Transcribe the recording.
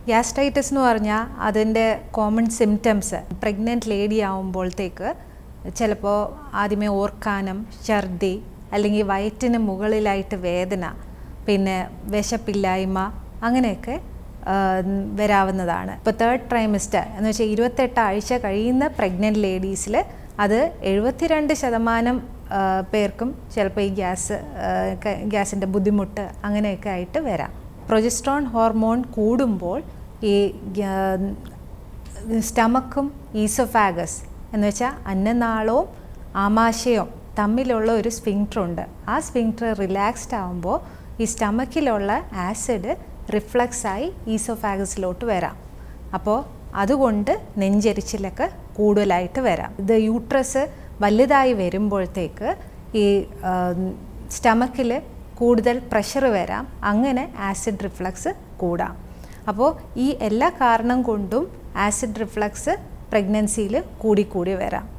Gastritis എന്ന് പറഞ്ഞാൽ അതിൻ്റെ കോമൺ സിംറ്റംസ് പ്രഗ്നൻറ്റ് ലേഡി ആവുമ്പോഴത്തേക്ക് ചിലപ്പോൾ ആദ്യമേ ഓർക്കാനം, ഛർദി, അല്ലെങ്കിൽ വയറ്റിന് മുകളിലായിട്ട് വേദന, പിന്നെ വിശപ്പില്ലായ്മ, അങ്ങനെയൊക്കെ വരാവുന്നതാണ്. ഇപ്പോൾ 3rd ട്രൈമിസ്റ്റർ എന്ന് വെച്ചാൽ 28 ആഴ്ച കഴിയുന്ന പ്രഗ്നൻറ്റ് ലേഡീസിൽ അത് 72% പേർക്കും ചിലപ്പോൾ ഈ ഗ്യാസിൻ്റെ ബുദ്ധിമുട്ട് അങ്ങനെയൊക്കെ ആയിട്ട് വരാം. പ്രൊജസ്ട്രോൺ ഹോർമോൺ കൂടുമ്പോൾ ഈ സ്റ്റമക്കും ഈസോഫാഗസ് എന്ന് വെച്ചാൽ അന്നനാളവും ആമാശയവും തമ്മിലുള്ള ഒരു സ്ഫിങ്ക്ടറുണ്ട്. ആ സ്ഫിങ്ക്ടർ റിലാക്സ്ഡ് ആകുമ്പോൾ ഈ സ്റ്റമക്കിലുള്ള ആസിഡ് റിഫ്ലക്സായി ഈസോഫാഗസിലോട്ട് വരാം. അപ്പോൾ അതുകൊണ്ട് നെഞ്ചരിച്ചിലൊക്കെ കൂടുതലായിട്ട് വരാം. ഇത് യൂട്രസ് വലുതായി വരുമ്പോഴത്തേക്ക് ഈ സ്റ്റമക്കിൽ കൂടുതൽ പ്രഷർ വരാം, അങ്ങനെ ആസിഡ് റിഫ്ലക്സ് കൂടാം. അപ്പോൾ ഈ എല്ലാ കാരണം കൊണ്ടും ആസിഡ് റിഫ്ലക്സ് പ്രഗ്നൻസിയിൽ കൂടി വരാം.